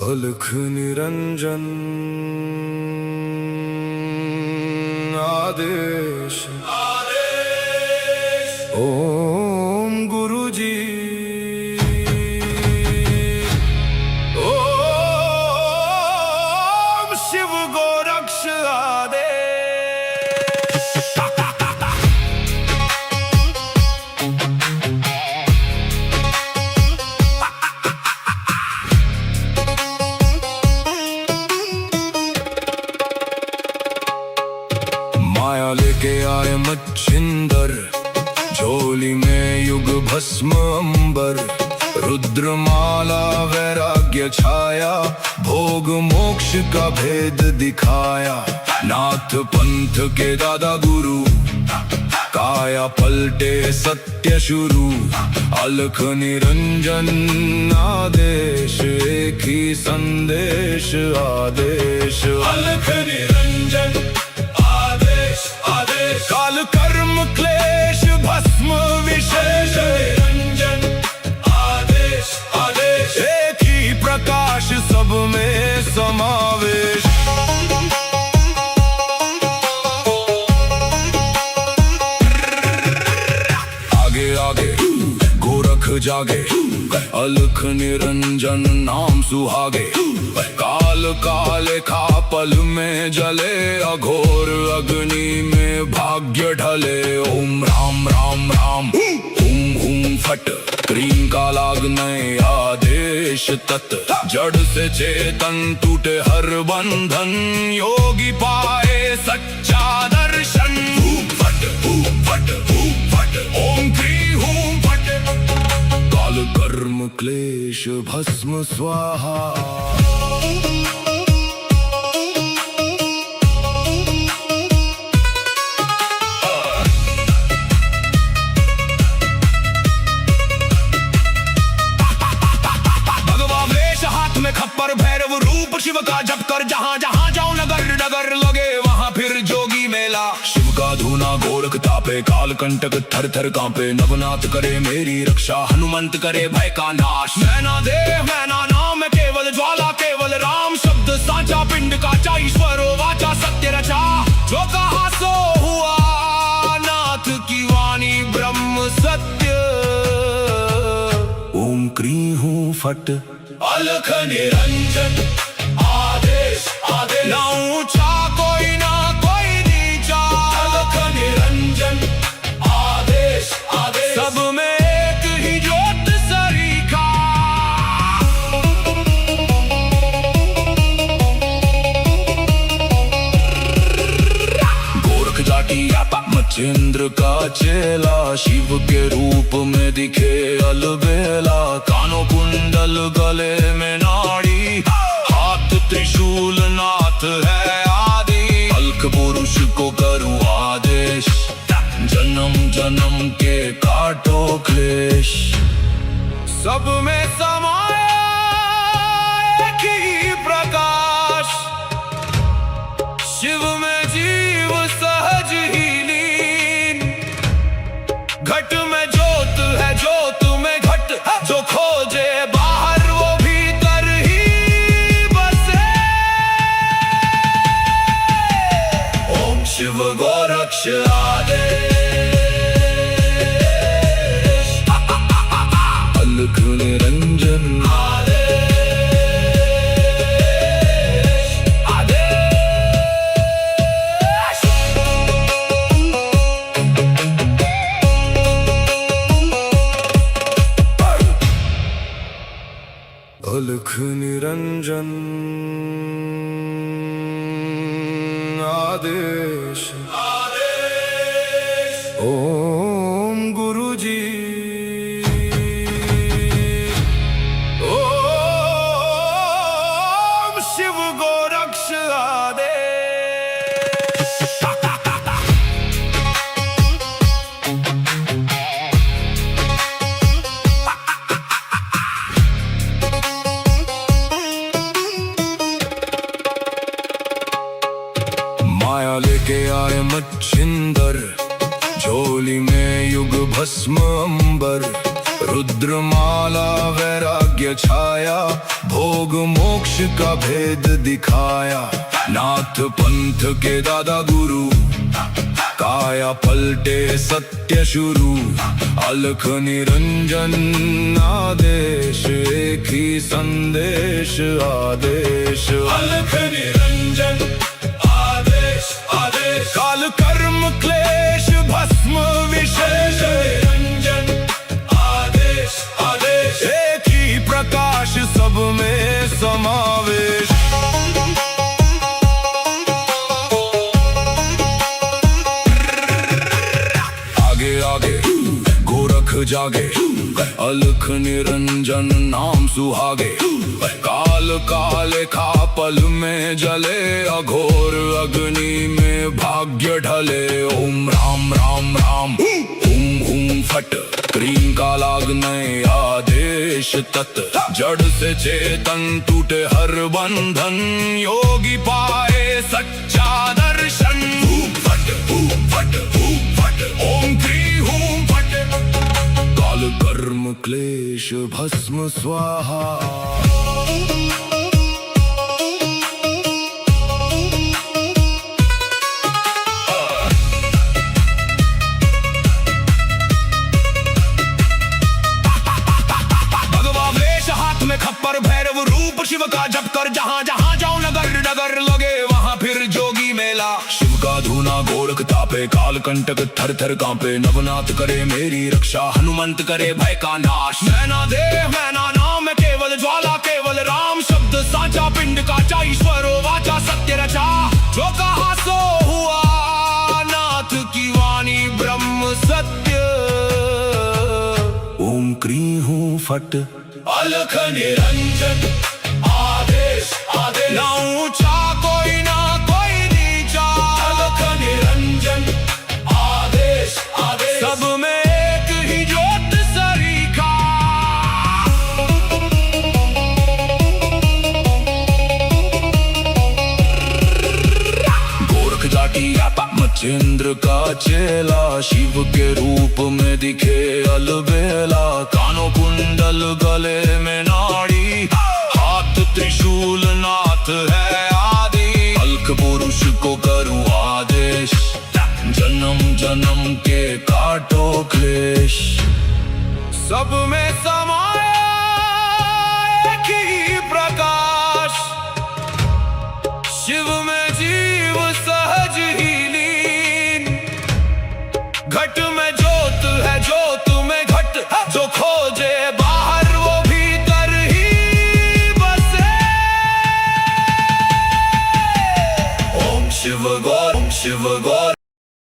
अलख निरंजन आदेश ओम गुरुजी ओम शिव गोरक्ष आदेश। माया लेके आए मच्छिंदर, झोली में युग भस्म अंबर। रुद्रमाला वैराग्य छाया, भोग मोक्ष का भेद दिखाया। नाथ पंथ के दादा गुरु, काया पलटे सत्य शुरू। अलख निरंजन आदेश, एक ही संदेश आदेश। अलख निरंजन काल कर्म क्लेश भस्म विशेष। निरंजन आदेश आदेश, एक ही प्रकाश सब में समावेश। आगे आगे गोरख जागे, अलख निरंजन नाम सुहागे। काल काले खा पल में जले, अघोर अग्नि में भाग्य ढले। ओम राम राम राम हुम हुम फट, क्रीम का लागने आदेश तत्। जड़ से चेतन टूटे हर बंधन, योगी पाए सच्चा दर्शन। हुम फट ओम क्री हुम फट, काल कर्म क्लेश भस्म स्वाहा। खप्पर भैरव रूप शिव का जप कर, जहाँ जहाँ जाऊं नगर नगर लगे वहाँ फिर जोगी मेला। शिव का धूना गोरख तापे, काल कंटक थर थर कांपे। नवनाथ करे मेरी रक्षा, हनुमंत करे भय का नाश। मैना देह मैना नाम केवल ज्वाला, केवल राम शब्द साचा। पिंड काचा ईश्वरो वाचा, सत्य रचा। जो कहा सो हुआ, नाथ की वाणी ब्रह्म सत्य। ओम क्री हूँ फट, अलख निरंजन आदेश आदेश। ना ऊंचा कोई ना कोई नीचा, अलख निरंजन आदेश आदेश। सब में एक ही ज्योत सरीखा। गोरख जाटी मच्छिंद्र का चेला, शिव के रूप में दिखे अलबेला। कानों कुंडल गले में नाड़ी, हाथ त्रिशूल नाथ है आदि। अलख पुरुष को करूं आदेश, जन्म जन्म के काटो क्लेश। सब में समाया एक ही प्रकाश, शिव में जीव सहज ही लीन। घट में ज्योत है, ज्योत में घट। जो खोजे बाहर वो भीतर ही बसे। ओम शिव गोरक्ष आदेश। अलख निरंजन अलख निरंजन आदेश ओम गुरुजी ओम शिव गोरक्ष आदेश। माया लेके आए मच्छिंदर, झोली में युग भस्म अंबर। रुद्रमाला वैराग्य वैराग्य छाया, भोग मोक्ष का भेद दिखाया। नाथ पंथ के दादा गुरु, काया पलटे सत्य शुरू। अलख निरंजन आदेश, एक ही संदेश आदेश। अलख निरंजन आदेश आदेश, काल कर्म क्लेश भस्म विशेष। निरंजन आदेश आदेश, एक ही प्रकाश सब में समावेश। आगे आगे गोरख जागे, अलख निरंजन नाम सुहागे। काल काले खा पल में जले, अघोर अग्नि में भाग्य ढले। ओम राम राम राम हुम हुम फट, क्रीम का लागने आदेश तत्। जड़ से चेतन टूटे हर बंधन, योगी पाए सच्चा दर्शन। हुम फट हुम फट हुम फट, ओम क्री हुम फट। काल कर्म क्लेश भस्म स्वाहा। खप्पर भैरव रूप शिव का जप कर, जहाँ जहाँ जाऊं नगर नगर लगे वहाँ फिर जोगी मेला। शिव का धूना गोरख तापे, काल कंटक थर थर कांपे। नवनाथ करे मेरी रक्षा, हनुमंत करे भय का नाश। मैना देह मैना नाम है केवल ज्वाला, केवल राम शब्द साचा। पिंड काचा ईश्वरो वाचा, सत्य रचा जो कहा सो हुआ। नाथ की वाणी ब्रह्म सत्य। ओम क्री हूँ फट, अलख निरंजन आदेश आदेश। ना ऊंचा कोई ना कोई नीचा, अलख निरंजन आदेश आदेश। सब में एक ही ज्योत सरीखा। गोरख जाटी मच्छिंद्र का चेला, शिव के रूप में दिखे अलबेला। कानों कुंडल गले में नाड़ी, हाथ त्रिशूल नाथ है आदि। अलख पुरुष को करूं आदेश, जन्म जन्म के काटो क्लेश। सब में समाया एक ही प्रकाश, शिव में जीव सहज ही लीन। घट में ज्योत है, ज्योत में घट, जो खोजे बाहर वो भीतर ही बसे। ओम शिव गौर, ओम शिव गौर।